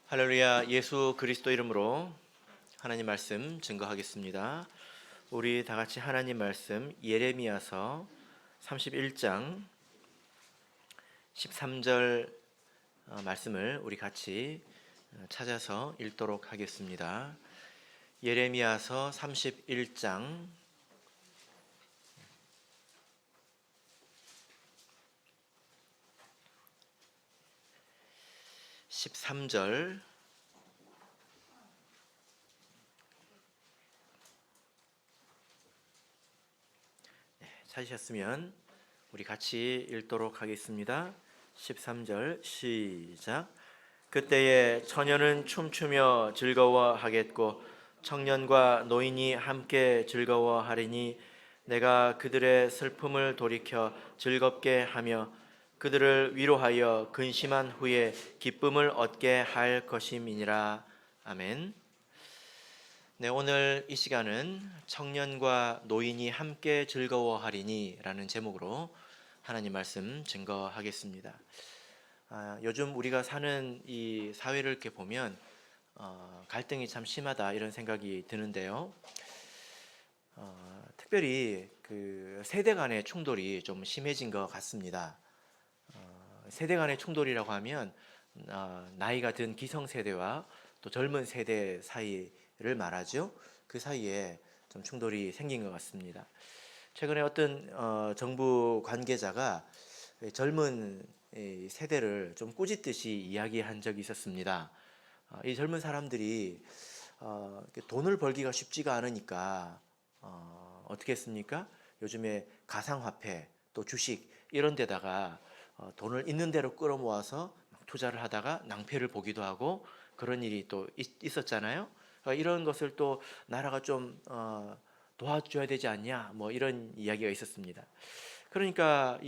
할렐루야. 예수 그리스도 이름으로 하나님 말씀 증거하겠습니다. 우리 다 같이 하나님 말씀 예레미야서 31장 13절 말씀을 우리 같이 찾아서 읽도록 하겠습니다. 예레미야서 31장 13절 찾으셨으면 우리 같이 읽도록 하겠습니다. 13절 시작. 그때에 처녀는 춤추며 즐거워하겠고 청년과 노인이 함께 즐거워하리니 내가 그들의 슬픔을 돌이켜 즐겁게 하며 그들을 위로하여 근심한 후에 기쁨을 얻게 할 것임이니라. 아멘. 네, 오늘 이 시간은 청년과 노인이 함께 즐거워하리니 라는 제목으로 하나님 말씀 증거하겠습니다. 요즘 우리가 사는 이 사회를 이렇게 보면 갈등이 참 심하다 이런 생각이 드는데요. 특별히 그 세대 간의 충돌이 좀 심해진 것 같습니다. 세대 간의 충돌이라고 하면 나이가 든 기성세대와 또 젊은 세대 사이를 말하죠. 그 사이에 좀 충돌이 생긴 것 같습니다. 최근에 어떤 정부 관계자가 젊은 세대를 좀 꾸짖듯이 이야기한 적이 있었습니다. 이 젊은 사람들이 돈을 벌기가 쉽지가 않으니까 어떻게 했습니까? 요즘에 가상화폐 또 주식 이런 데다가 돈을 있는 대로 끌어모아서 투자를 하다가 낭패를 보기도 하고 그런 일이 또 있었잖아요. 이런 것을 또 나라가 좀 도와줘야 되지 않냐 뭐 이런 이야기가 있었습니다. 그러니까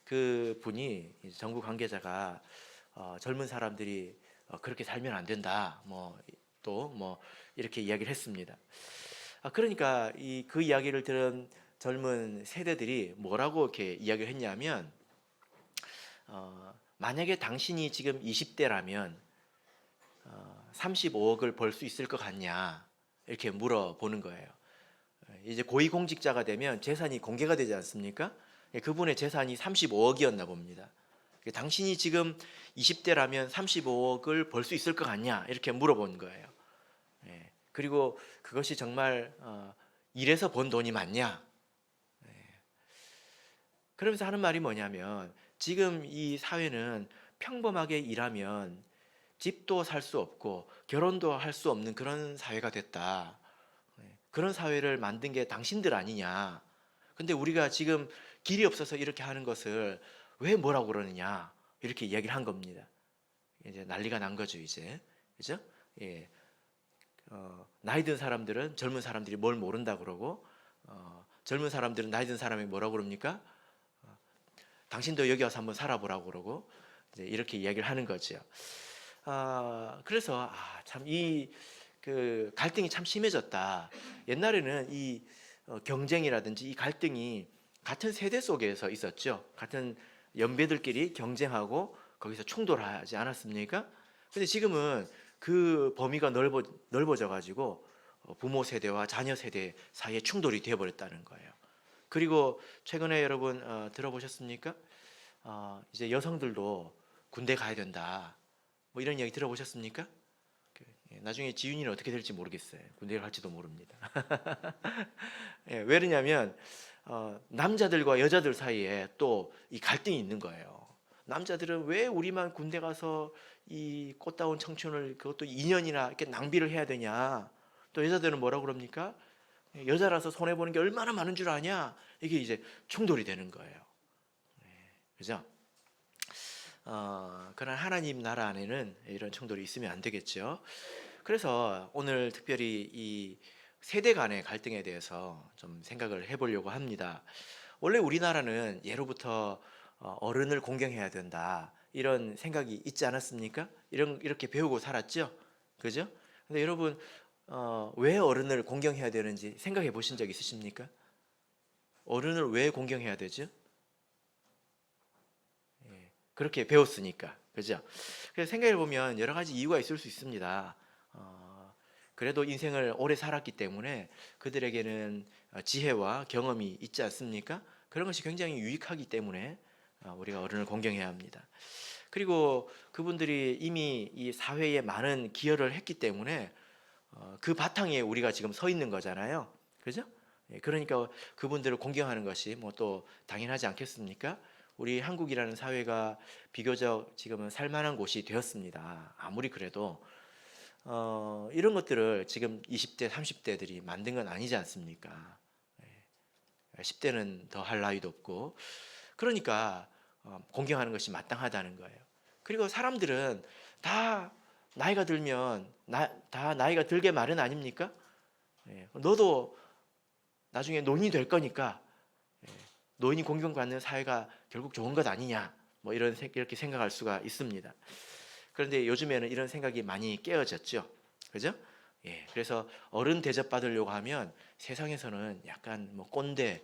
그 분이 정부 관계자가 젊은 사람들이 그렇게 살면 안 된다 뭐 또 뭐 이렇게 이야기를 했습니다. 그러니까 그 이야기를 들은 젊은 세대들이 뭐라고 이렇게 이야기를 했냐면 만약에 당신이 지금 20대라면 35억을 벌 수 있을 것 같냐 이렇게 물어보는 거예요. 이제 고위공직자가 되면 재산이 공개가 되지 않습니까? 그분의 재산이 35억이었나 봅니다. 당신이 지금 20대라면 35억을 벌 수 있을 것 같냐 이렇게 물어본 거예요. 그리고 그것이 정말 일해서 번 돈이 맞냐? 그러면서 하는 말이 뭐냐면 지금 이 사회는 평범하게 일하면 집도 살 수 없고 결혼도 할 수 없는 그런 사회가 됐다. 그런 사회를 만든 게 당신들 아니냐. 근데 우리가 지금 길이 없어서 이렇게 하는 것을 왜 뭐라고 그러느냐. 이렇게 이야기를 한 겁니다. 이제 난리가 난 거죠, 이제. 그죠? 예. 나이 든 사람들은 젊은 사람들이 뭘 모른다 그러고 젊은 사람들은 나이 든 사람이 뭐라고 그럽니까? 당신도 여기 와서 한번 살아보라고 그러고 이제 이렇게 이야기를 하는 거죠. 그래서 참 그 갈등이 참 심해졌다. 옛날에는 이 경쟁이라든지 이 갈등이 같은 세대 속에서 있었죠. 같은 연배들끼리 경쟁하고 거기서 충돌하지 않았습니까? 근데 지금은 그 범위가 넓어져 가지고 부모 세대와 자녀 세대 사이에 충돌이 되어 버렸다는 거예요. 그리고 최근에 여러분 들어보셨습니까? 이제 여성들도 군대 가야 된다. 뭐 이런 이야기 들어보셨습니까? 나중에 지윤이는 어떻게 될지 모르겠어요. 군대를 갈지도 모릅니다. 예, 왜 그러냐면 남자들과 여자들 사이에 또 이 갈등이 있는 거예요. 남자들은 왜 우리만 군대 가서 이 꽃다운 청춘을 그것도 2년이나 이렇게 낭비를 해야 되냐? 또 여자들은 뭐라고 그럽니까? 여자라서 손해 보는 게 얼마나 많은 줄 아냐? 이게 이제 충돌이 되는 거예요. 그죠? 그러나 하나님 나라 안에는 이런 충돌이 있으면 안 되겠죠. 그래서 오늘 특별히 이 세대 간의 갈등에 대해서 좀 생각을 해보려고 합니다. 원래 우리나라는 예로부터 어른을 공경해야 된다 이런 생각이 있지 않았습니까? 이렇게 배우고 살았죠, 그죠? 근데 여러분 왜 어른을 공경해야 되는지 생각해 보신 적 있으십니까? 어른을 왜 공경해야 되죠? 그렇게 배웠으니까. 그죠? 그래서 생각해 보면 여러 가지 이유가 있을 수 있습니다. 그래도 인생을 오래 살았기 때문에 그들에게는 지혜와 경험이 있지 않습니까? 그런 것이 굉장히 유익하기 때문에 우리가 어른을 공경해야 합니다. 그리고 그분들이 이미 이 사회에 많은 기여를 했기 때문에 그 바탕에 우리가 지금 서 있는 거잖아요. 그죠? 예, 그러니까 그분들을 공경하는 것이 뭐 또 당연하지 않겠습니까? 우리 한국이라는 사회가 비교적 지금은 살만한 곳이 되었습니다. 아무리 그래도 이런 것들을 지금 20대, 30대들이 만든 건 아니지 않습니까? 10대는 더 할 나위도 없고 그러니까 공경하는 것이 마땅하다는 거예요. 그리고 사람들은 다 나이가 들면 다 나이가 들게 마련 아닙니까? 너도 나중에 노인이 될 거니까 노인이 공경받는 사회가 결국 좋은 것 아니냐 뭐 이렇게 생각할 수가 있습니다. 그런데 요즘에는 이런 생각이 많이 깨어졌죠. 그죠? 예, 그래서 어른 대접받으려고 하면 세상에서는 약간 뭐 꼰대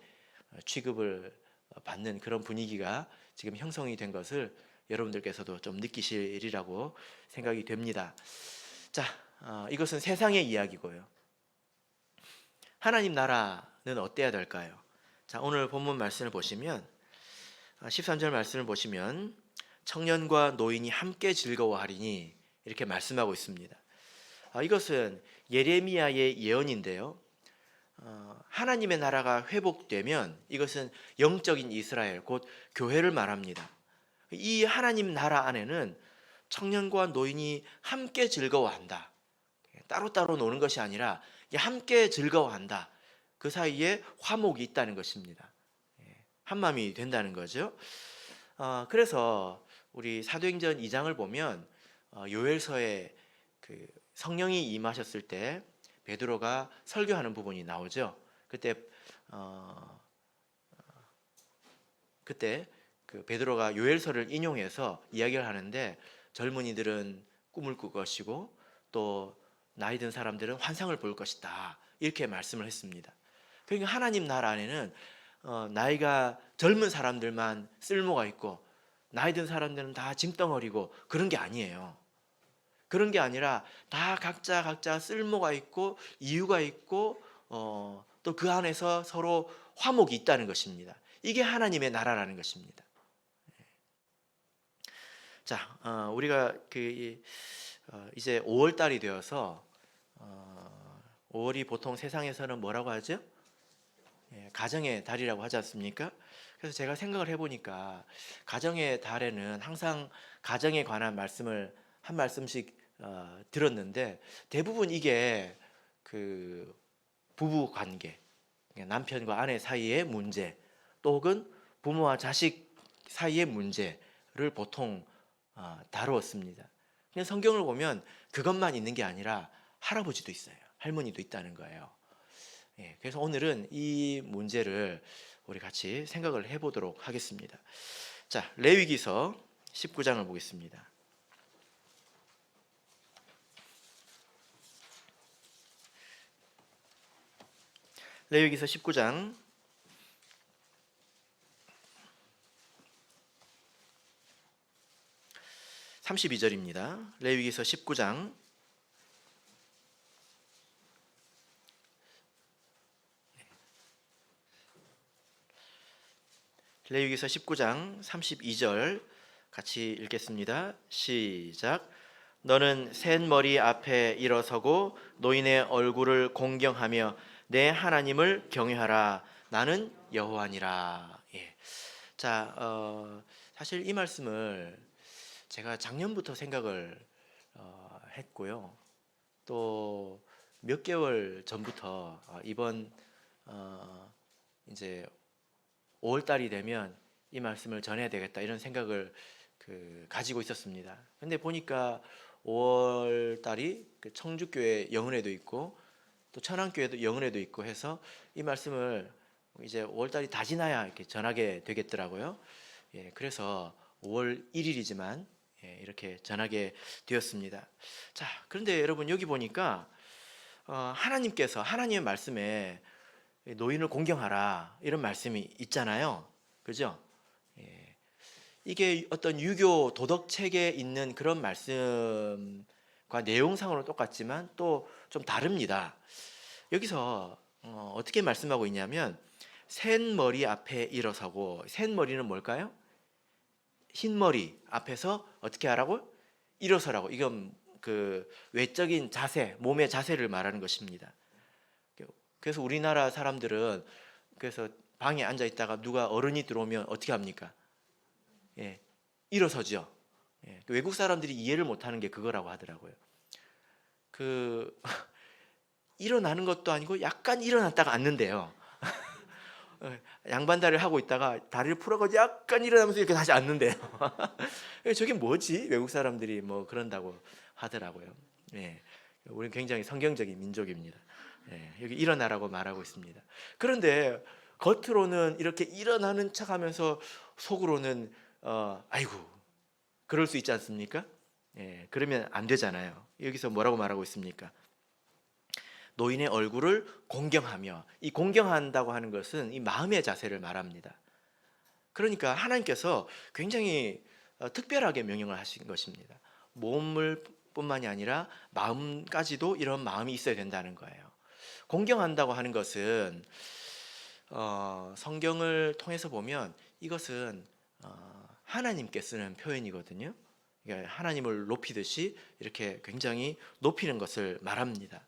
취급을 받는 그런 분위기가 지금 형성이 된 것을 여러분들께서도 좀 느끼시리라고 생각이 됩니다. 자, 이것은 세상의 이야기고요. 하나님 나라는 어때야 될까요? 자, 오늘 본문 말씀을 보시면 13절 말씀을 보시면 청년과 노인이 함께 즐거워하리니 이렇게 말씀하고 있습니다. 이것은 예레미야의 예언인데요. 하나님의 나라가 회복되면 이것은 영적인 이스라엘 곧 교회를 말합니다. 이 하나님 나라 안에는 청년과 노인이 함께 즐거워한다. 따로따로 노는 것이 아니라 함께 즐거워한다. 그 사이에 화목이 있다는 것입니다. 한마음이 된다는 거죠. 그래서 우리 사도행전 2장을 보면 요엘서에 그 성령이 임하셨을 때 베드로가 설교하는 부분이 나오죠. 그때 그 베드로가 요엘서를 인용해서 이야기를 하는데 젊은이들은 꿈을 꿀 것이고 또 나이 든 사람들은 환상을 볼 것이다. 이렇게 말씀을 했습니다. 그러니까 하나님 나라 안에는 나이가 젊은 사람들만 쓸모가 있고 나이 든 사람들은 다 짐덩어리고 그런 게 아니에요. 그런 게 아니라 다 각자 쓸모가 있고 이유가 있고 또 그 안에서 서로 화목이 있다는 것입니다. 이게 하나님의 나라라는 것입니다. 자, 우리가 이제 5월 달이 되어서 5월이 보통 세상에서는 뭐라고 하죠? 가정의 달이라고 하지 않습니까? 그래서 제가 생각을 해보니까 가정의 달에는 항상 가정에 관한 말씀을 한 말씀씩 들었는데 대부분 이게 그 부부 관계, 남편과 아내 사이의 문제, 또 혹은 부모와 자식 사이의 문제를 보통 다루었습니다. 그냥 성경을 보면 그것만 있는 게 아니라 할아버지도 있어요. 할머니도 있다는 거예요. 그래서 오늘은 이 문제를 우리 같이 생각을 해보도록 하겠습니다. 자, 레위기서 19장을 보겠습니다. 레위기서 19장 32절입니다. 레위기서 19장 레위기서 19장 32절 같이 읽겠습니다. 시작. 너는 센 머리 앞에 일어서고 노인의 얼굴을 공경하며 내 하나님을 경외하라. 나는 여호와니라. 예. 자, 사실 이 말씀을 제가 작년부터 생각을 했고요. 또 몇 개월 전부터 이번 이제 5월 달이 되면 이 말씀을 전해야 되겠다 이런 생각을 가지고 있었습니다. 근데 보니까 5월 달이 청주교회 영은회도 있고 또 천안교회도 영은회도 있고 해서 이 말씀을 이제 5월 달이 다 지나야 이렇게 전하게 되겠더라고요. 예, 그래서 5월 1일이지만 이렇게 전하게 되었습니다. 자, 그런데 여러분 여기 보니까 하나님께서 하나님의 말씀에 노인을 공경하라 이런 말씀이 있잖아요. 그죠? 예. 이게 어떤 유교 도덕 책에 있는 그런 말씀과 내용상으로 똑같지만 또 좀 다릅니다. 여기서 어떻게 말씀하고 있냐면 센 머리 앞에 일어서고, 센 머리는 뭘까요? 흰 머리 앞에서 어떻게 하라고? 일어서라고. 이건 그 외적인 자세, 몸의 자세를 말하는 것입니다. 그래서 우리나라 사람들은 그래서 방에 앉아 있다가 누가 어른이 들어오면 어떻게 합니까? 예, 일어서죠. 예, 외국 사람들이 이해를 못하는 게 그거라고 하더라고요. 그 일어나는 것도 아니고 약간 일어났다가 앉는데요. 양반다리를 하고 있다가 다리를 풀어가지고 약간 일어나면서 이렇게 다시 앉는데요. 저게 뭐지? 외국 사람들이 뭐 그런다고 하더라고요. 예, 우리는 굉장히 성경적인 민족입니다. 예, 여기 일어나라고 말하고 있습니다. 그런데 겉으로는 이렇게 일어나는 척하면서 속으로는 아이고 그럴 수 있지 않습니까? 예, 그러면 안 되잖아요. 여기서 뭐라고 말하고 있습니까? 노인의 얼굴을 공경하며, 이 공경한다고 하는 것은 이 마음의 자세를 말합니다. 그러니까 하나님께서 굉장히 특별하게 명령을 하신 것입니다. 몸을 뿐만이 아니라 마음까지도 이런 마음이 있어야 된다는 거예요. 공경한다고 하는 것은 성경을 통해서 보면 이것은 하나님께 쓰는 표현이거든요. 그러니까 하나님을 높이듯이 이렇게 굉장히 높이는 것을 말합니다.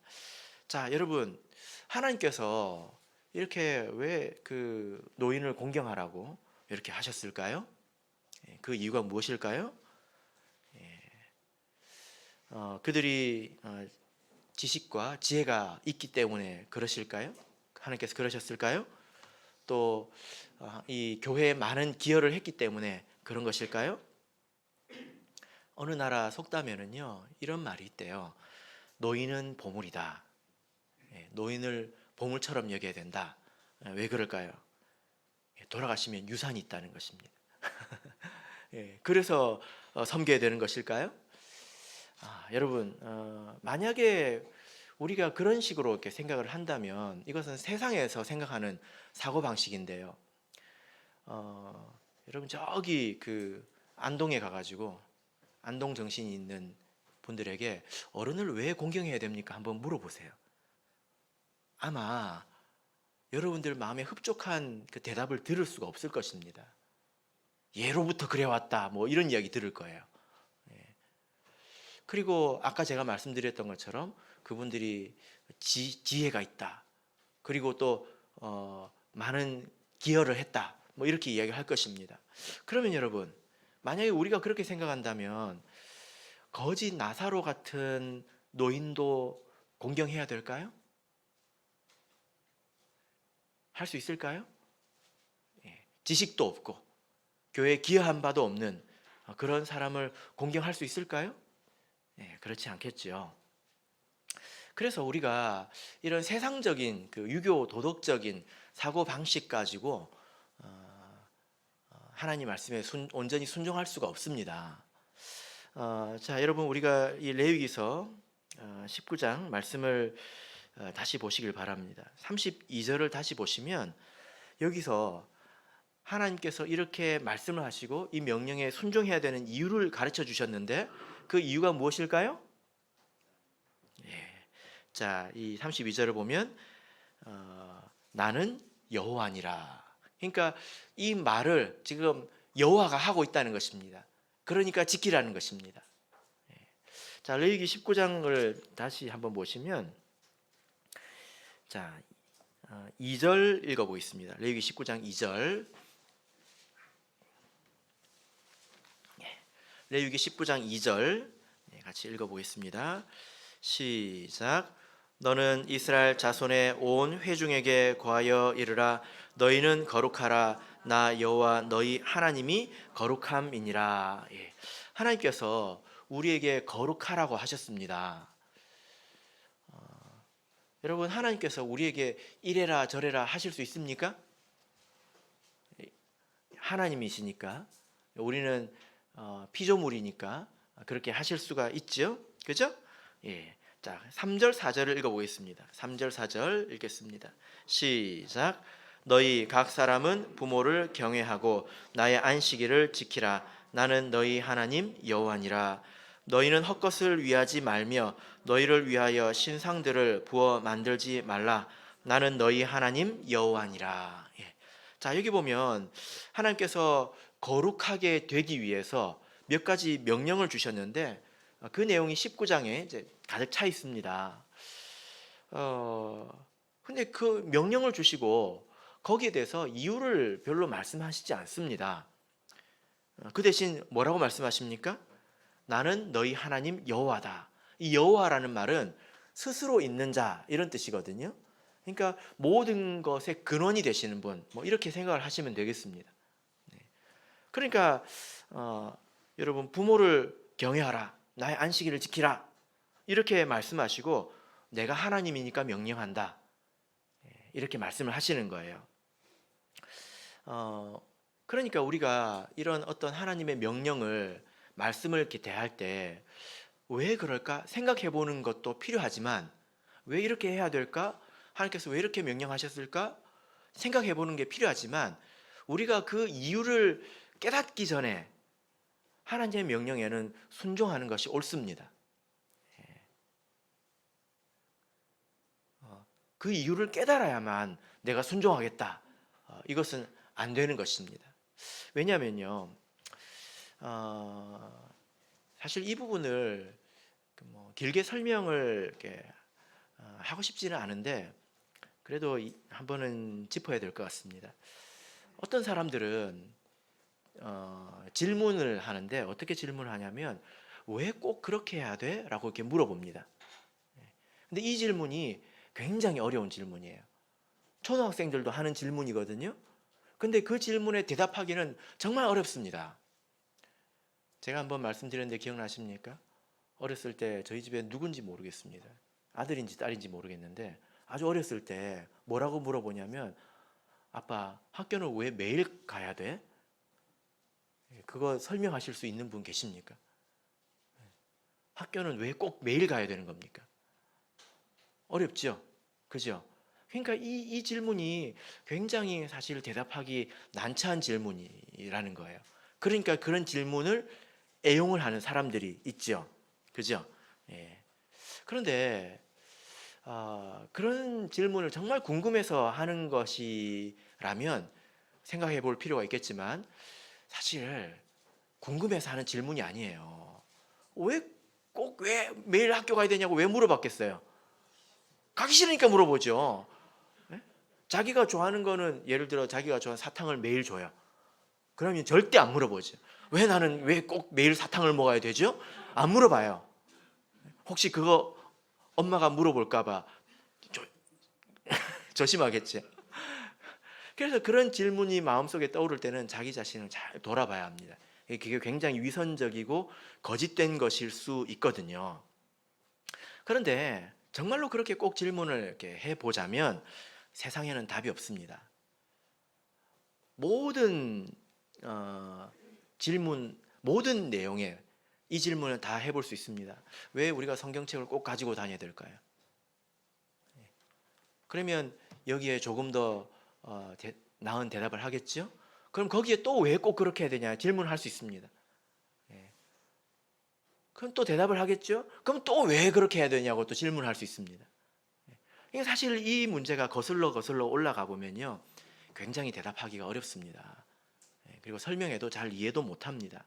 자, 여러분, 하나님께서 이렇게 왜 그 노인을 공경하라고 이렇게 하셨을까요? 그 이유가 무엇일까요? 그들이 지식과 지혜가 있기 때문에 그러실까요? 하나님께서 그러셨을까요? 또 이 교회에 많은 기여를 했기 때문에 그런 것일까요? 어느 나라 속담에는요 이런 말이 있대요. 노인은 보물이다. 노인을 보물처럼 여겨야 된다. 왜 그럴까요? 돌아가시면 유산이 있다는 것입니다. 그래서 섬겨야 되는 것일까요? 여러분, 만약에 우리가 그런 식으로 이렇게 생각을 한다면 이것은 세상에서 생각하는 사고 방식인데요. 여러분 저기 그 안동에 가가지고 안동 정신이 있는 분들에게 어른을 왜 공경해야 됩니까? 한번 물어보세요. 아마 여러분들 마음에 흡족한 그 대답을 들을 수가 없을 것입니다. 예로부터 그래왔다 뭐 이런 이야기 들을 거예요. 그리고 아까 제가 말씀드렸던 것처럼 그분들이 지혜가 있다. 그리고 또 많은 기여를 했다. 뭐 이렇게 이야기할 것입니다. 그러면 여러분, 만약에 우리가 그렇게 생각한다면 거지 나사로 같은 노인도 공경해야 될까요? 할 수 있을까요? 지식도 없고 교회에 기여한 바도 없는 그런 사람을 공경할 수 있을까요? 그렇지 않겠죠. 그래서 우리가 이런 세상적인 그 유교 도덕적인 사고 방식 가지고 하나님 말씀에 온전히 순종할 수가 없습니다. 자, 여러분 우리가 이 레위기서 19장 말씀을 다시 보시길 바랍니다. 32절을 다시 보시면 여기서 하나님께서 이렇게 말씀을 하시고 이 명령에 순종해야 되는 이유를 가르쳐 주셨는데 그 이유가 무엇일까요? 자, 이 32절을 보면 나는 여호와니라. 그러니까 이 말을 지금 여호와가 하고 있다는 것입니다. 그러니까 지키라는 것입니다. 자, 레위기 19장을 다시 한번 보시면 자, 2절 읽어보겠습니다. 레위기 19장 2절. 레위기 19장 2절 같이 읽어보겠습니다. 시작. 너는 이스라엘 자손의 온 회중에게 고하여 이르라. 너희는 거룩하라. 나 여호와 너희 하나님이 거룩함이니라. 하나님께서 우리에게 거룩하라고 하셨습니다. 여러분, 하나님께서 우리에게 이래라 저래라 하실 수 있습니까? 하나님이시니까 우리는 피조물이니까 그렇게 하실 수가 있죠. 그죠? 자, 3절 4절을 읽어보겠습니다. 3절 4절 읽겠습니다. 시작. 너희 각 사람은 부모를 경외하고 나의 안식일을 지키라. 나는 너희 하나님 여호와니라. 너희는 헛것을 위하지 말며 너희를 위하여 신상들을 부어 만들지 말라. 나는 너희 하나님 여호와니라. 예. 자, 여기 보면 하나님께서 거룩하게 되기 위해서 몇 가지 명령을 주셨는데 그 내용이 19장에 이제 가득 차 있습니다. 근데 그 명령을 주시고 거기에 대해서 이유를 별로 말씀하시지 않습니다. 그 대신 뭐라고 말씀하십니까? 나는 너희 하나님 여호와다. 이 여호와라는 말은 스스로 있는 자 이런 뜻이거든요. 그러니까 모든 것의 근원이 되시는 분, 뭐 이렇게 생각을 하시면 되겠습니다. 그러니까 여러분 부모를 경외하라, 나의 안식일을 지키라 이렇게 말씀하시고 내가 하나님이니까 명령한다 이렇게 말씀을 하시는 거예요. 그러니까 우리가 이런 어떤 하나님의 명령을 말씀을 이렇게 대할 때 왜 그럴까 생각해 보는 것도 필요하지만 왜 이렇게 해야 될까? 하나님께서 왜 이렇게 명령하셨을까? 생각해 보는 게 필요하지만 우리가 그 이유를 깨닫기 전에 하나님의 명령에는 순종하는 것이 옳습니다. 그 이유를 깨달아야만 내가 순종하겠다. 이것은 안 되는 것입니다. 왜냐하면요, 사실 이 부분을 뭐 길게 설명을 이렇게 하고 싶지는 않은데 그래도 한 번은 짚어야 될 것 같습니다. 어떤 사람들은 질문을 하는데 어떻게 질문을 하냐면 왜 꼭 그렇게 해야 돼? 라고 이렇게 물어봅니다. 근데 이 질문이 굉장히 어려운 질문이에요. 초등학생들도 하는 질문이거든요. 근데 그 질문에 대답하기는 정말 어렵습니다. 제가 한번 말씀드렸는데 기억나십니까? 어렸을 때 저희 집에 누군지 모르겠습니다. 아들인지 딸인지 모르겠는데 아주 어렸을 때 뭐라고 물어보냐면 아빠 학교는 왜 매일 가야 돼? 그거 설명하실 수 있는 분 계십니까? 학교는 왜 꼭 매일 가야 되는 겁니까? 어렵죠? 그죠? 그러니까 이 질문이 굉장히 사실 대답하기 난처한 질문이라는 거예요. 그러니까 그런 질문을 애용을 하는 사람들이 있죠. 그죠? 예. 그런데 그런 질문을 정말 궁금해서 하는 것이라면 생각해 볼 필요가 있겠지만 사실 궁금해서 하는 질문이 아니에요. 왜 매일 학교 가야 되냐고 왜 물어봤겠어요? 가기 싫으니까 물어보죠. 예? 자기가 좋아하는 거는 예를 들어 자기가 좋아하는 사탕을 매일 줘요. 그러면 절대 안 물어보죠. 왜 꼭 매일 사탕을 먹어야 되죠? 안 물어봐요. 혹시 그거 엄마가 물어볼까봐 조심하겠지. 그래서 그런 질문이 마음속에 떠오를 때는 자기 자신을 잘 돌아봐야 합니다. 그게 굉장히 위선적이고 거짓된 것일 수 있거든요. 그런데 정말로 그렇게 꼭 질문을 이렇게 해보자면 세상에는 답이 없습니다. 모든 질문, 모든 내용에 이 질문을 다 해볼 수 있습니다. 왜 우리가 성경책을 꼭 가지고 다녀야 될까요? 그러면 여기에 조금 더 나은 대답을 하겠죠? 그럼 거기에 또 왜 꼭 그렇게 해야 되냐 질문을 할 수 있습니다. 그럼 또 대답을 하겠죠? 그럼 또 왜 그렇게 해야 되냐고 또 질문을 할 수 있습니다. 사실 이 문제가 거슬러 올라가 보면요 굉장히 대답하기가 어렵습니다. 그리고 설명해도 잘 이해도 못합니다.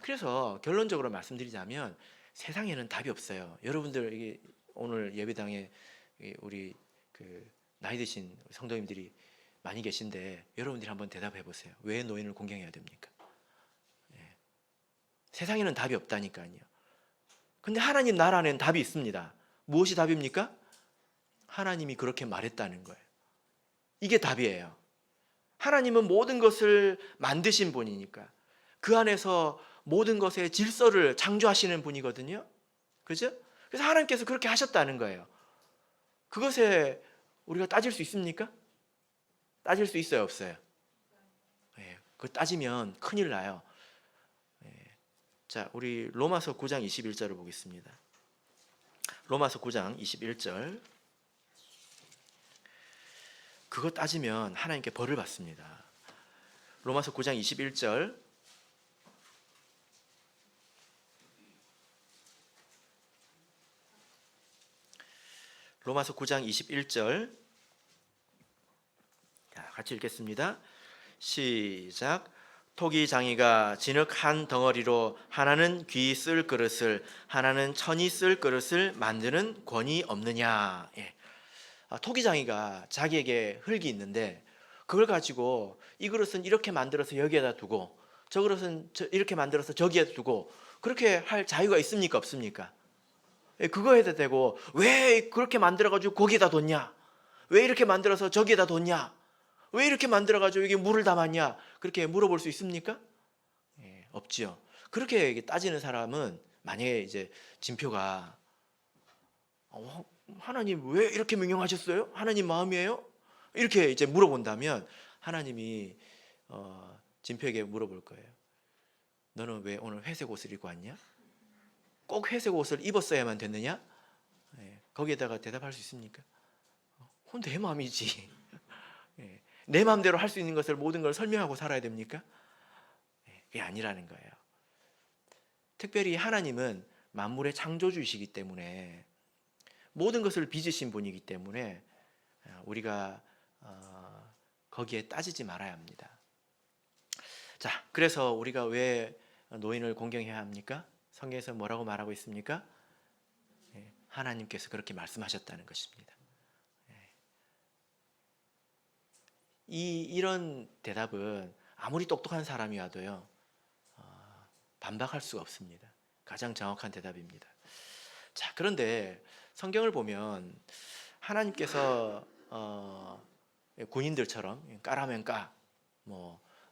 그래서 결론적으로 말씀드리자면 세상에는 답이 없어요. 여러분들 오늘 예배당에 우리 그 나이 드신 성도님들이 많이 계신데 여러분들이 한번 대답해 보세요. 왜 노인을 공경해야 됩니까? 세상에는 답이 없다니까요. 근데 하나님 나라는 답이 있습니다. 무엇이 답입니까? 하나님이 그렇게 말했다는 거예요. 이게 답이에요. 하나님은 모든 것을 만드신 분이니까 그 안에서 모든 것의 질서를 창조하시는 분이거든요. 그죠? 그래서 하나님께서 그렇게 하셨다는 거예요. 그것에 우리가 따질 수 있습니까? 따질 수 있어요, 없어요? 그거 따지면 큰일 나요. 자, 우리 로마서 9장 21절을 보겠습니다. 로마서 9장 21절. 그거 따지면 하나님께 벌을 받습니다. 로마서 9장 21절. 로마서 9장 21절. 자, 같이 읽겠습니다. 시작. 토기장이가 진흙 한 덩어리로 하나는 귀 쓸 그릇을 하나는 천이 쓸 그릇을 만드는 권위 없느냐. 예. 토기장이가 자기에게 흙이 있는데 그걸 가지고 이 그릇은 이렇게 만들어서 여기에다 두고 저 그릇은 이렇게 만들어서 저기에다 두고 그렇게 할 자유가 있습니까? 없습니까? 예, 그거 해도 되고 왜 그렇게 만들어가지고 거기에다 뒀냐? 왜 이렇게 만들어서 저기에다 뒀냐? 왜 이렇게 만들어가지고 여기 물을 담았냐? 그렇게 물어볼 수 있습니까? 예, 없지요. 그렇게 따지는 사람은 만약에 이제 진표가 하나님 왜 이렇게 명령하셨어요? 하나님 마음이에요? 이렇게 이제 물어본다면 하나님이 진표에게 물어볼 거예요. 너는 왜 오늘 회색 옷을 입고 왔냐? 꼭 회색 옷을 입었어야만 됐느냐? 예, 거기에다가 대답할 수 있습니까? 내 마음이지. 예, 내 마음대로 할 수 있는 것을 모든 걸 설명하고 살아야 됩니까? 예, 그게 아니라는 거예요. 특별히 하나님은 만물의 창조주이시기 때문에 모든 것을 빚으신 분이기 때문에 우리가 거기에 따지지 말아야 합니다. 자, 그래서 우리가 왜 노인을 공경해야 합니까? 성경에서 뭐라고 말하고 있습니까? 하나님께서 그렇게 말씀하셨다는 것입니다. 이런 대답은 아무리 똑똑한 사람이어도요 반박할 수가 없습니다. 가장 정확한 대답입니다. 자, 그런데 성경을 보면 하나님께서 군인들처럼 까라면 까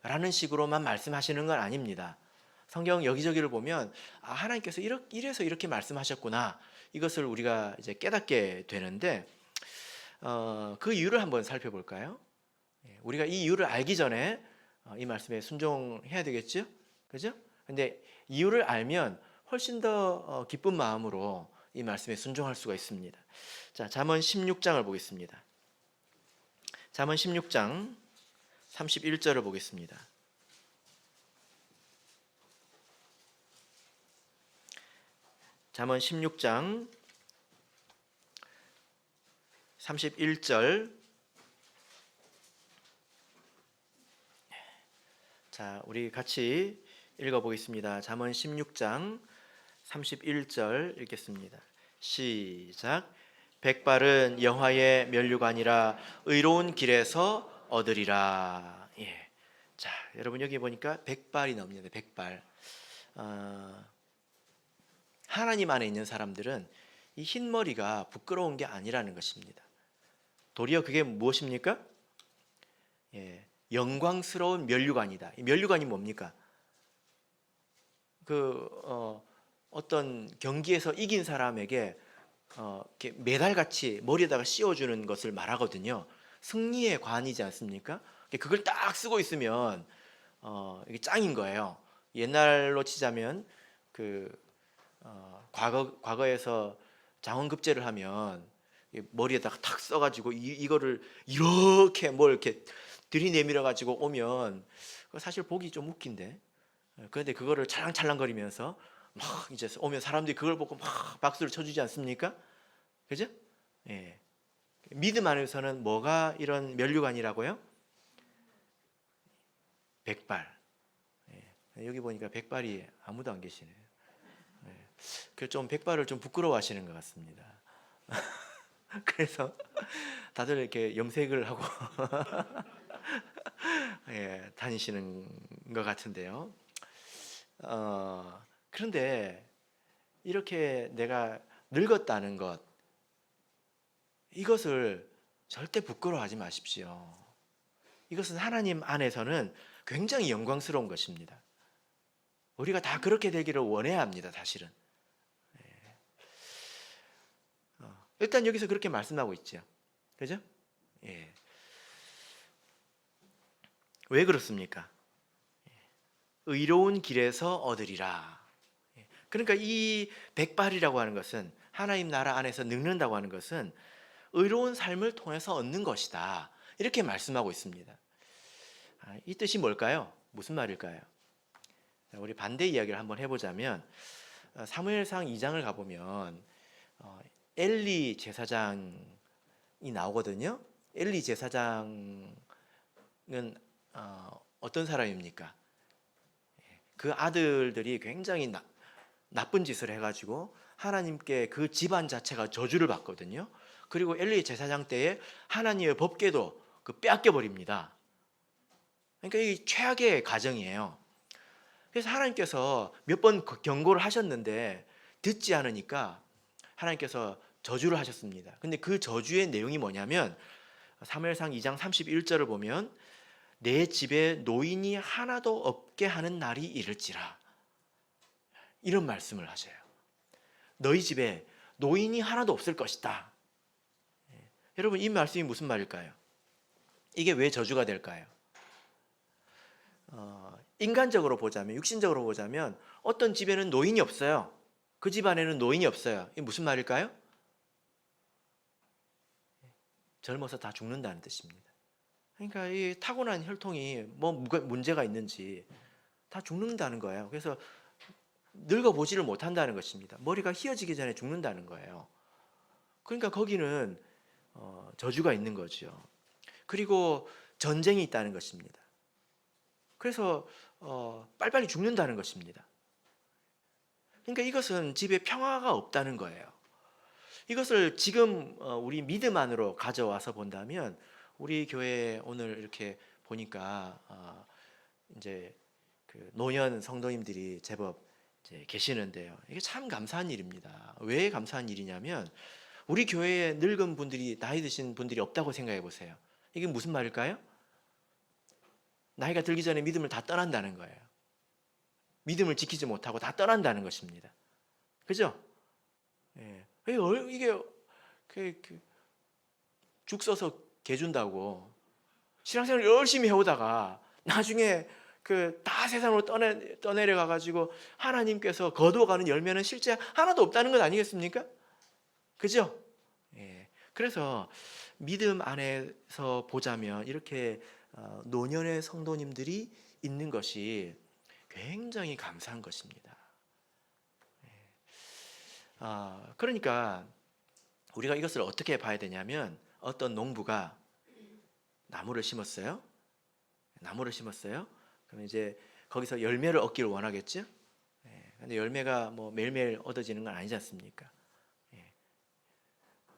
라는 식으로만 말씀하시는 건 아닙니다. 성경 여기저기를 보면 하나님께서 이래서 이렇게 말씀하셨구나, 이것을 우리가 이제 깨닫게 되는데 그 이유를 한번 살펴볼까요? 우리가 이 이유를 알기 전에 이 말씀에 순종해야 되겠죠? 그죠? 근데 이유를 알면 훨씬 더 기쁜 마음으로 이 말씀에 순종할 수가 있습니다. 자, 잠언 16장을 보겠습니다. 잠언 16장 31절을 보겠습니다. 잠언 16장 31절. 자, 우리 같이 읽어보겠습니다. 잠언 16장 31절 읽겠습니다. 시작. 백발은 여호와의 면류관이라 의로운 길에서 얻으리라. 예. 자, 여러분 여기 보니까 백발이 나옵니다. 백발. 하나님 안에 있는 사람들은 이 흰머리가 부끄러운 게 아니라는 것입니다. 도리어 그게 무엇입니까? 예, 영광스러운 면류관이다. 이 면류관이 뭡니까? 어떤 경기에서 이긴 사람에게 이렇게 메달같이 머리에다가 씌워주는 것을 말하거든요. 승리의 관이지 않습니까? 그걸 딱 쓰고 있으면 이게 짱인 거예요. 옛날로 치자면 과거에서 장원급제를 하면 머리에다가 탁 써가지고 이거를 이렇게 이렇게 들이내밀어 가지고 오면 사실 보기 좀 웃긴데, 그런데 그거를 찰랑찰랑거리면서 막 이제 오면 사람들이 그걸 보고 막 박수를 쳐주지 않습니까? 그죠? 예. 믿음 안에서는 뭐가 이런 면류관이라고요? 백발. 예. 여기 보니까 백발이 아무도 안 계시네요. 예. 그래서 좀 백발을 좀 부끄러워하시는 것 같습니다. 그래서 다들 이렇게 염색을 하고 예, 다니시는 것 같은데요. 그런데 이렇게 내가 늙었다는 것, 이것을 절대 부끄러워하지 마십시오. 이것은 하나님 안에서는 굉장히 영광스러운 것입니다. 우리가 다 그렇게 되기를 원해야 합니다. 사실은. 일단 여기서 그렇게 말씀하고 있죠. 그죠? 예. 왜 그렇습니까? 의로운 길에서 얻으리라. 그러니까 이 백발이라고 하는 것은, 하나님 나라 안에서 늙는다고 하는 것은 의로운 삶을 통해서 얻는 것이다. 이렇게 말씀하고 있습니다. 이 뜻이 뭘까요? 무슨 말일까요? 우리 반대 이야기를 한번 해보자면 사무엘상 2장을 가보면 엘리 제사장이 나오거든요. 엘리 제사장은 어떤 사람입니까? 그 아들들이 굉장히 나쁜 짓을 해가지고 하나님께 그 집안 자체가 저주를 받거든요. 그리고 엘리 제사장 때에 하나님의 법궤도 빼앗겨 버립니다. 그러니까 이 최악의 가정이에요. 그래서 하나님께서 몇 번 경고를 하셨는데 듣지 않으니까 하나님께서 저주를 하셨습니다. 근데 그 저주의 내용이 뭐냐면 사무엘상 2장 31절을 보면 내 집에 노인이 하나도 없게 하는 날이 이를지라, 이런 말씀을 하셔요. 너희 집에 노인이 하나도 없을 것이다. 여러분, 이 말씀이 무슨 말일까요? 이게 왜 저주가 될까요? 인간적으로 보자면, 육신적으로 보자면 어떤 집에는 노인이 없어요. 그 집안에는 노인이 없어요. 이게 무슨 말일까요? 젊어서 다 죽는다는 뜻입니다. 그러니까 이 타고난 혈통이 뭐 문제가 있는지 다 죽는다는 거예요. 그래서 늙어보지를 못한다는 것입니다. 머리가 휘어지기 전에 죽는다는 거예요. 그러니까 거기는 저주가 있는 거죠. 그리고 전쟁이 있다는 것입니다. 그래서 빨리빨리 죽는다는 것입니다. 그러니까 이것은 집에 평화가 없다는 거예요. 이것을 지금 우리 믿음 안으로 가져와서 본다면, 우리 교회 오늘 이렇게 보니까 이제 그 노년 성도님들이 제법 이제 계시는데요. 이게 참 감사한 일입니다. 왜 감사한 일이냐면, 우리 교회에 늙은 분들이, 나이 드신 분들이 없다고 생각해 보세요. 이게 무슨 말일까요? 나이가 들기 전에 믿음을 다 떠난다는 거예요. 믿음을 지키지 못하고 다 떠난다는 것입니다. 그죠? 예. 이게 죽 써서 개 준다고 신앙생활을 열심히 해오다가 나중에 다 세상으로 떠내려가 가지고 하나님께서 거두어가는 열매는 실제 하나도 없다는 것 아니겠습니까? 그죠? 예. 그래서 믿음 안에서 보자면 이렇게 노년의 성도님들이 있는 것이 굉장히 감사한 것입니다. 그러니까 우리가 이것을 어떻게 봐야 되냐면, 어떤 농부가 나무를 심었어요. 그럼 이제 거기서 열매를 얻기를 원하겠죠. 근데 열매가 뭐 매일매일 얻어지는 건 아니지 않습니까?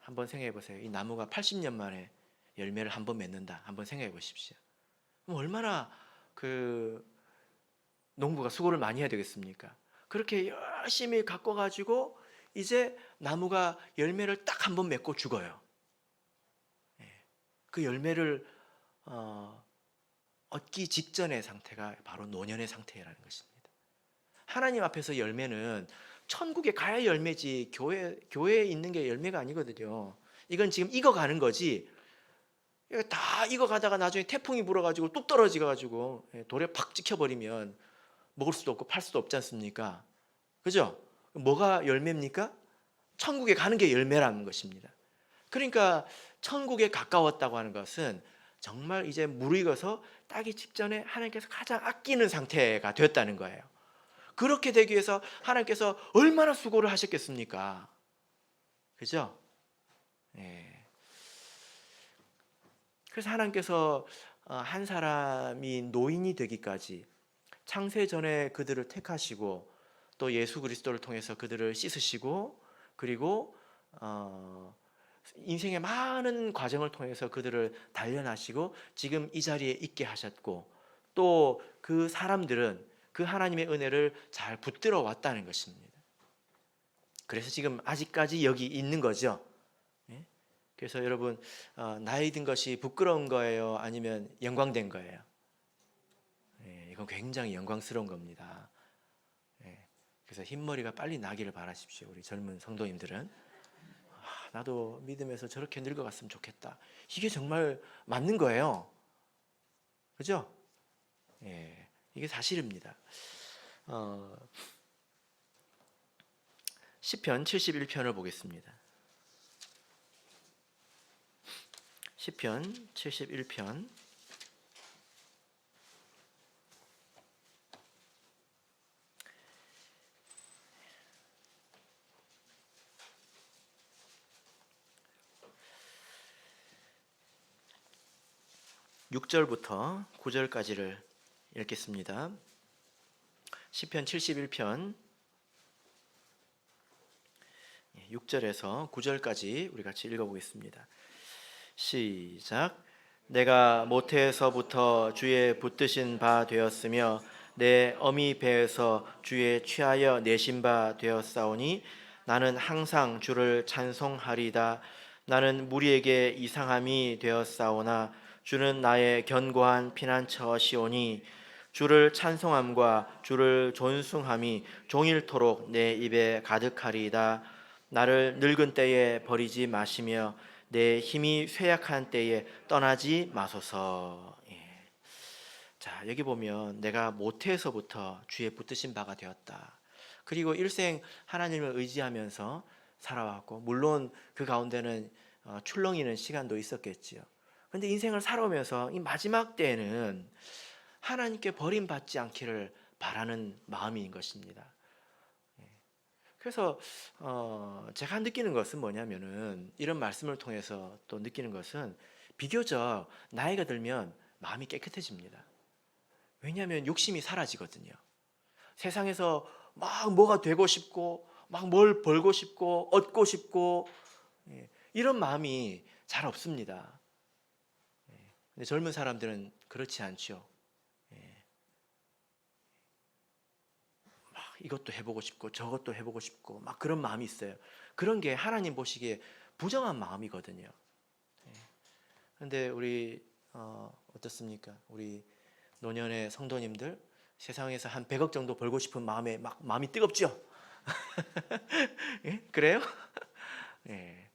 한번 생각해 보세요. 이 나무가 80년 만에 열매를 한 번 맺는다. 한번 생각해 보십시오. 그럼 얼마나 그 농부가 수고를 많이 해야 되겠습니까? 그렇게 열심히 갖고 가지고 이제 나무가 열매를 딱 한 번 맺고 죽어요. 그 열매를 얻기 직전의 상태가 바로 노년의 상태라는 것입니다. 하나님 앞에서 열매는 천국에 가야 열매지, 교회에 있는 게 열매가 아니거든요. 이건 지금 익어가는 거지. 다 익어가다가 나중에 태풍이 불어가지고 뚝 떨어져가지고 돌에 팍 찍혀버리면 먹을 수도 없고 팔 수도 없지 않습니까? 그죠? 뭐가 열매입니까? 천국에 가는 게 열매라는 것입니다. 그러니까 천국에 가까웠다고 하는 것은 정말 이제 무르익어서 따기 직전에 하나님께서 가장 아끼는 상태가 되었다는 거예요. 그렇게 되기 위해서 하나님께서 얼마나 수고를 하셨겠습니까? 그죠? 예. 그래서 하나님께서 한 사람이 노인이 되기까지 창세 전에 그들을 택하시고, 또 예수 그리스도를 통해서 그들을 씻으시고, 그리고 인생의 많은 과정을 통해서 그들을 단련하시고 지금 이 자리에 있게 하셨고, 또 그 사람들은 그 하나님의 은혜를 잘 붙들어 왔다는 것입니다. 그래서 지금 아직까지 여기 있는 거죠. 그래서 여러분, 나이 든 것이 부끄러운 거예요? 아니면 영광된 거예요? 이건 굉장히 영광스러운 겁니다. 그래서 흰머리가 빨리 나기를 바라십시오. 우리 젊은 성도님들은. 나도 믿음에서 저렇게 늙어갔으면 좋겠다. 이게 정말 맞는 거예요. 그죠? 이게 사실입니다. 시편 71편을 보겠습니다. 시편 71편 6절부터 9절까지를 읽겠습니다. 시편 71편 6절에서 9절까지 우리 같이 읽어보겠습니다. 시작. 내가 모태에서부터 주의 붙드신 바 되었으며 내 어미 배에서 주의 취하여 내신 바 되었사오니 나는 항상 주를 찬송하리다. 나는 무리에게 이상함이 되었사오나 주는 나의 견고한 피난처시오니 주를 찬송함과 주를 존숭함이 종일토록 내 입에 가득하리이다. 나를 늙은 때에 버리지 마시며 내 힘이 쇠약한 때에 떠나지 마소서. 예. 자, 여기 보면 내가 모태에서부터 주의 붙드신 바가 되었다. 그리고 일생 하나님을 의지하면서 살아왔고, 물론 그 가운데는 출렁이는 시간도 있었겠지요. 근데 인생을 살아오면서 이 마지막 때에는 하나님께 버림받지 않기를 바라는 마음인 것입니다. 그래서 제가 느끼는 것은 뭐냐면은, 이런 말씀을 통해서 또 느끼는 것은, 비교적 나이가 들면 마음이 깨끗해집니다. 왜냐하면 욕심이 사라지거든요. 세상에서 막 뭐가 되고 싶고 막 뭘 벌고 싶고 얻고 싶고, 이런 마음이 잘 없습니다. 근데 젊은 사람들은 그렇지 않죠. 막 이것도 해보고 싶고 저것도 해보고 싶고 막 그런 마음이 있어요. 그런 게 하나님 보시기에 부정한 마음이거든요. 그런데 우리 어떻습니까? 우리 노년의 성도님들, 세상에서 한 100억 정도 벌고 싶은 마음에 막 마음이 뜨겁죠? 예? 그래요? 예.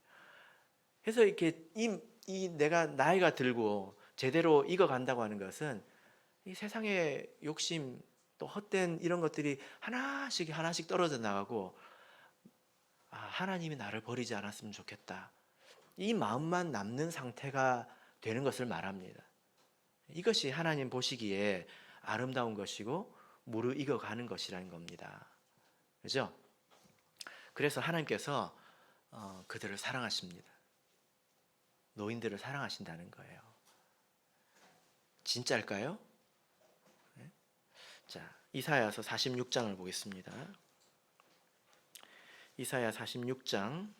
그래서 이렇게 이 내가 나이가 들고 제대로 익어간다고 하는 것은, 이 세상의 욕심 또 헛된 이런 것들이 하나씩 하나씩 떨어져 나가고, 하나님이 나를 버리지 않았으면 좋겠다, 이 마음만 남는 상태가 되는 것을 말합니다. 이것이 하나님 보시기에 아름다운 것이고 무르익어가는 것이라는 겁니다. 그죠? 그래서 하나님께서 그들을 사랑하십니다. 노인들을 사랑하신다는 거예요. 진짜일까요? 네? 자, 이사야서 46장을 보겠습니다. 이사야 46장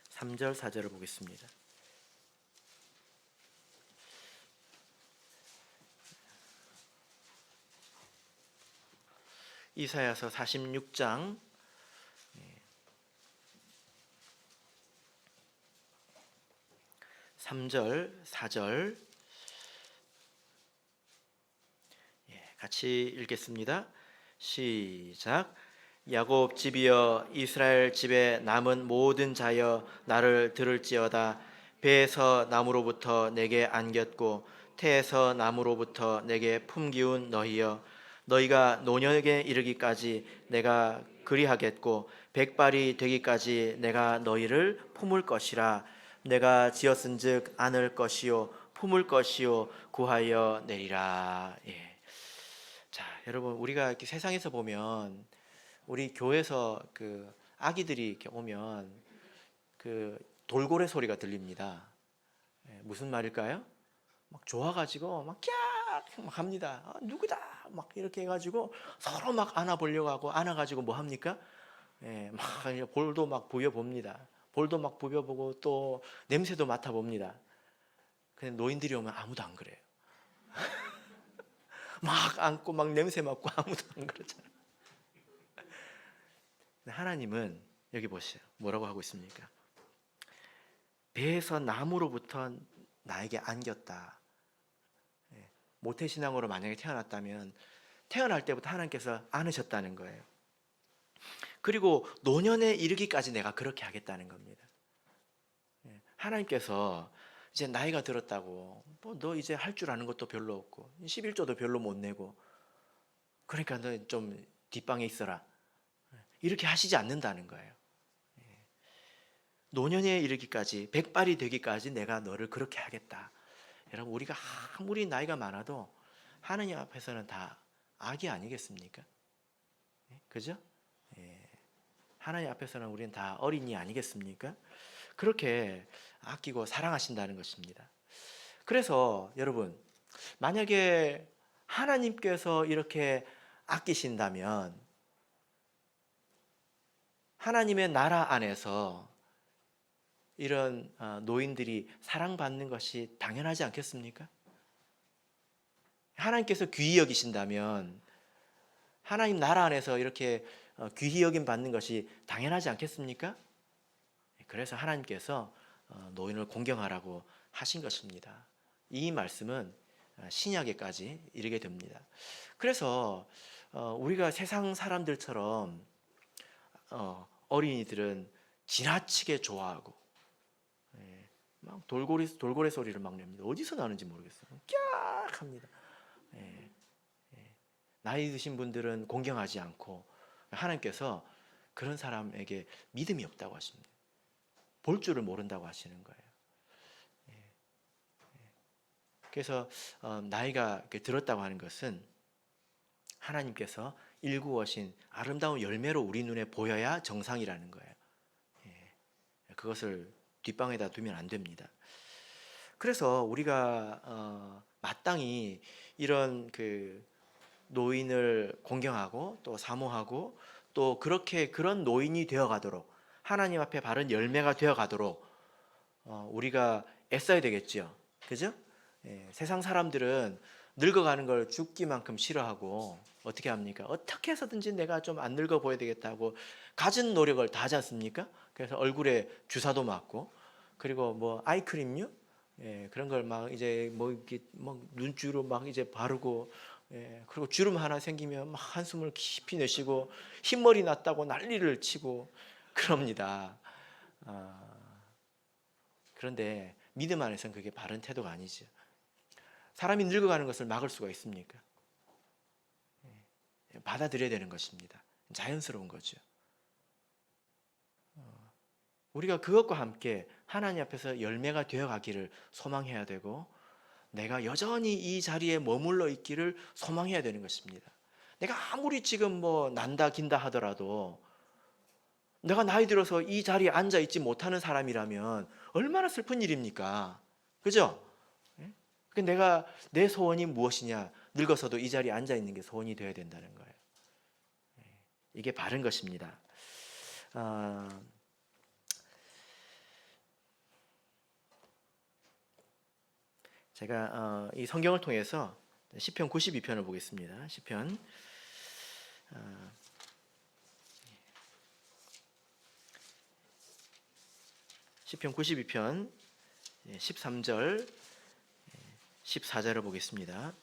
3절 4절을 보겠습니다. 이사야서 46장 3절 4절 같이 읽겠습니다. 시작. 야곱 집이여, 이스라엘 집에 남은 모든 자여, 나를 들을지어다. 배에서 나무로부터 내게 안겼고 태에서 나무로부터 내게 품기운 너희여, 너희가 노년에 이르기까지 내가 그리하겠고 백발이 되기까지 내가 너희를 품을 것이라. 내가 지었은즉 안을 것이요 품을 것이요 구하여 내리라. 예. 자, 여러분, 우리가 이렇게 세상에서 보면, 우리 교회에서 그 아기들이 이렇게 오면 그 돌고래 소리가 들립니다. 무슨 말일까요? 막 좋아가지고 막 캬! 막 합니다. 누구다! 막 이렇게 해가지고 서로 막 안아보려고 하고, 안아가지고 뭐 합니까? 막 볼도 막 부벼봅니다. 볼도 막 부벼보고 또 냄새도 맡아봅니다. 근데 노인들이 오면 아무도 안 그래요. 막 안고 막 냄새 맡고 아무도 안 그러잖아요. 하나님은 여기 보세요. 뭐라고 하고 있습니까? 배에서 나무로부터 나에게 안겼다. 모태신앙으로 만약에 태어났다면 태어날 때부터 하나님께서 안으셨다는 거예요. 그리고 노년에 이르기까지 내가 그렇게 하겠다는 겁니다. 하나님께서 이제 나이가 들었다고 뭐 너 이제 할 줄 아는 것도 별로 없고 11조도 별로 못 내고, 그러니까 너 좀 뒷방에 있어라, 이렇게 하시지 않는다는 거예요. 노년에 이르기까지, 백발이 되기까지 내가 너를 그렇게 하겠다. 여러분, 우리가 아무리 나이가 많아도 하느님 앞에서는 다 아기 아니겠습니까? 그죠? 예. 하나님 앞에서는 우리는 다 어린이 아니겠습니까? 그렇게 아끼고 사랑하신다는 것입니다. 그래서 여러분, 만약에 하나님께서 이렇게 아끼신다면 하나님의 나라 안에서 이런 노인들이 사랑받는 것이 당연하지 않겠습니까? 하나님께서 귀히 여기신다면 하나님 나라 안에서 이렇게 귀히 여김 받는 것이 당연하지 않겠습니까? 그래서 하나님께서 노인을 공경하라고 하신 것입니다. 이 말씀은 신약에까지 이르게 됩니다. 그래서 우리가 세상 사람들처럼 어린이들은 지나치게 좋아하고 막 돌고래 소리를 막 냅니다. 어디서 나는지 모르겠어요. 깍 합니다. 나이 드신 분들은 공경하지 않고 하나님께서 그런 사람에게 믿음이 없다고 하십니다. 볼 줄을 모른다고 하시는 거예요. 그래서 나이가 들었다고 하는 것은 하나님께서 일구어신 아름다운 열매로 우리 눈에 보여야 정상이라는 거예요. 그것을 뒷방에다 두면 안 됩니다. 그래서 우리가 마땅히 이런 그 노인을 공경하고 또 사모하고 또 그렇게 그런 노인이 되어가도록 하나님 앞에 바른 열매가 되어가도록 우리가 애써야 되겠죠. 그죠? 세상 사람들은 늙어가는 걸 죽기만큼 싫어하고 어떻게 합니까? 어떻게 해서든지 내가 좀 안 늙어 보여야 되겠다고 갖은 노력을 다 하지 않습니까? 그래서 얼굴에 주사도 맞고 그리고 뭐 아이크림요? 그런 걸 막 이제 뭐 이렇게 막 눈주로 막 이제 바르고 그리고 주름 하나 생기면 막 한숨을 깊이 내쉬고 흰머리 났다고 난리를 치고 그럽니다. 그런데 믿음 안에서는 그게 바른 태도가 아니죠. 사람이 늙어가는 것을 막을 수가 있습니까? 받아들여야 되는 것입니다. 자연스러운 거죠. 우리가 그것과 함께 하나님 앞에서 열매가 되어가기를 소망해야 되고 내가 여전히 이 자리에 머물러 있기를 소망해야 되는 것입니다. 내가 아무리 지금 뭐 난다 긴다 하더라도 내가 나이 들어서 이 자리에 앉아 있지 못하는 사람이라면 얼마나 슬픈 일입니까? 그죠? 내가 내 소원이 무엇이냐? 늙어서도 이 자리에 앉아 있는 게 소원이 되어야 된다는 거예요. 이게 바른 것입니다. 제가 이 성경을 통해서 시편 92편을 보겠습니다. 시편 92편 13절 14절을 보겠습니다.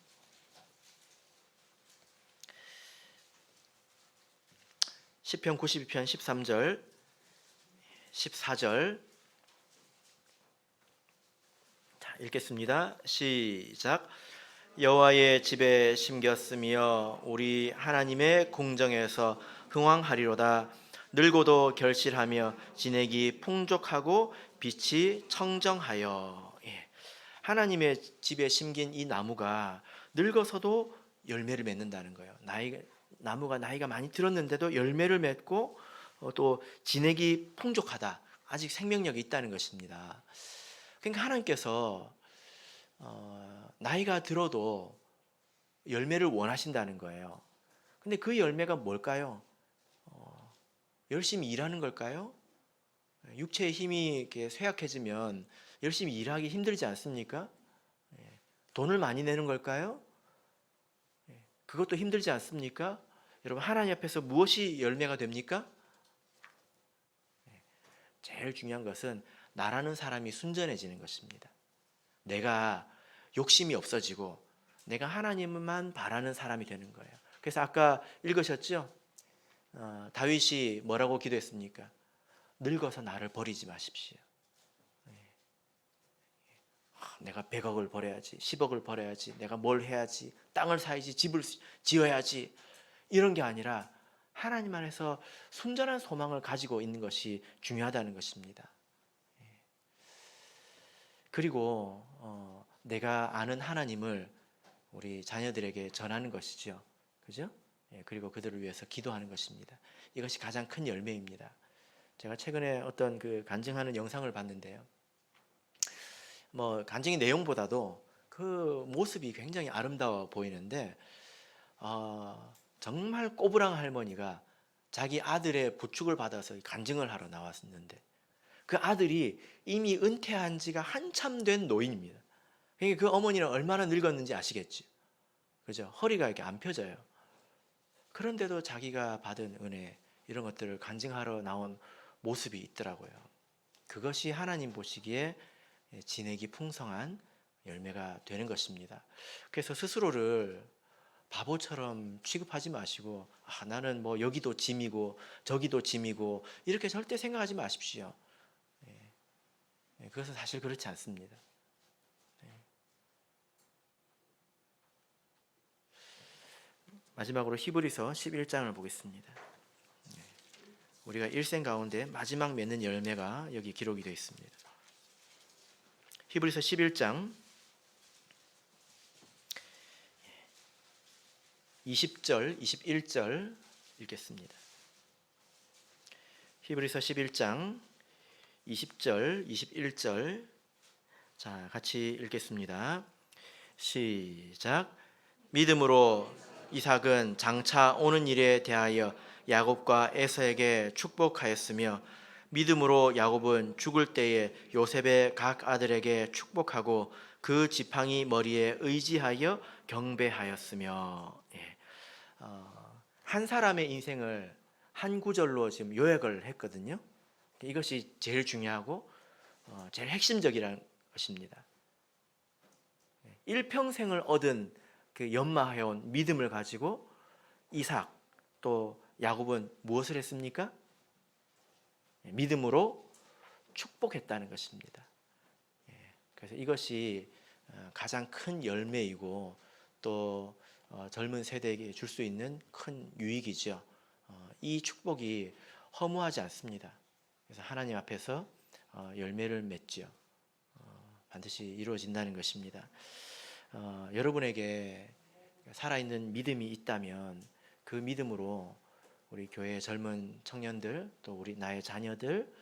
시편 92편 13절 14절 자, 읽겠습니다. 시작. 여호와의 집에 심겼으며 우리 하나님의 궁정에서 흥왕하리로다. 늙고도 결실하며 진액이 풍족하고 빛이 청정하여. 하나님의 집에 심긴 이 나무가 늙어서도 열매를 맺는다는 거예요. 나무가 나이가 많이 들었는데도 열매를 맺고 또 진액이 풍족하다. 아직 생명력이 있다는 것입니다. 그러니까 하나님께서 나이가 들어도 열매를 원하신다는 거예요. 근데 그 열매가 뭘까요? 열심히 일하는 걸까요? 육체의 힘이 이렇게 쇠약해지면 열심히 일하기 힘들지 않습니까? 돈을 많이 내는 걸까요? 그것도 힘들지 않습니까? 여러분, 하나님 앞에서 무엇이 열매가 됩니까? 제일 중요한 것은 나라는 사람이 순전해지는 것입니다. 내가 욕심이 없어지고 내가 하나님만 바라는 사람이 되는 거예요. 그래서 아까 읽으셨죠? 다윗이 뭐라고 기도했습니까? 늙어서 나를 버리지 마십시오. 내가 100억을 벌어야지, 10억을 벌어야지, 내가 뭘 해야지, 땅을 사야지, 집을 지어야지, 이런 게 아니라 하나님 안에서 순전한 소망을 가지고 있는 것이 중요하다는 것입니다. 그리고 내가 아는 하나님을 우리 자녀들에게 전하는 것이죠. 그죠? 예, 그리고 그들을 위해서 기도하는 것입니다. 이것이 가장 큰 열매입니다. 제가 최근에 어떤 그 간증하는 영상을 봤는데요. 뭐 간증의 내용보다도 그 모습이 굉장히 아름다워 보이는데 정말 꼬부랑 할머니가 자기 아들의 부축을 받아서 간증을 하러 나왔었는데 그 아들이 이미 은퇴한 지가 한참 된 노인입니다. 그러니까 그 어머니는 얼마나 늙었는지 아시겠죠? 그죠? 허리가 이렇게 안 펴져요. 그런데도 자기가 받은 은혜 이런 것들을 간증하러 나온 모습이 있더라고요. 그것이 하나님 보시기에 진액이 풍성한 열매가 되는 것입니다. 그래서 스스로를 바보처럼 취급하지 마시고 나는 뭐 여기도 짐이고 저기도 짐이고 이렇게 절대 생각하지 마십시오. 그것은 사실 그렇지 않습니다. 마지막으로 히브리서 11장을 보겠습니다. 우리가 일생 가운데 마지막 맺는 열매가 여기 기록이 되어 있습니다. 히브리서 11장 20절, 21절 읽겠습니다. 히브리서 11장 20절, 21절 자, 같이 읽겠습니다. 시작. 믿음으로 이삭은 장차 오는 일에 대하여 야곱과 에서에게 축복하였으며 믿음으로 야곱은 죽을 때에 요셉의 각 아들에게 축복하고 그 지팡이 머리에 의지하여 경배하였으며 한 사람의 인생을 한 구절로 지금 요약을 했거든요. 이것이 제일 중요하고 제일 핵심적이라는 것입니다. 일평생을 얻은 그 연마해온 믿음을 가지고 이삭 또 야곱은 무엇을 했습니까? 믿음으로 축복했다는 것입니다. 그래서 이것이 가장 큰 열매이고 또 젊은 세대에게 줄 수 있는 큰 유익이죠. 이 축복이 허무하지 않습니다. 그래서 하나님 앞에서 열매를 맺죠. 반드시 이루어진다는 것입니다. 여러분에게 살아있는 믿음이 있다면 그 믿음으로 우리 교회의 젊은 청년들 또 우리 나의 자녀들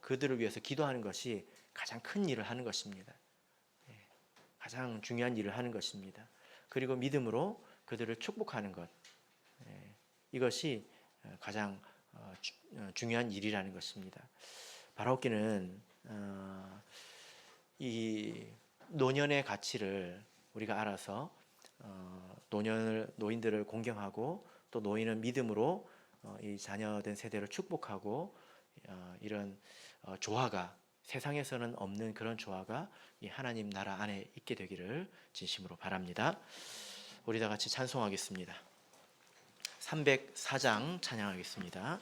그들을 위해서 기도하는 것이 가장 큰 일을 하는 것입니다. 가장 중요한 일을 하는 것입니다. 그리고 믿음으로 그들을 축복하는 것 이것이 가장 중요한 일이라는 것입니다. 바라옵기는 이 노년의 가치를 우리가 알아서 노인들을 공경하고 또 노인은 믿음으로 이 자녀된 세대를 축복하고 이런 조화가 세상에서는 없는 그런 조화가 이 하나님 나라 안에 있게 되기를 진심으로 바랍니다. 우리 다 같이 찬송하겠습니다. 304장 찬양하겠습니다.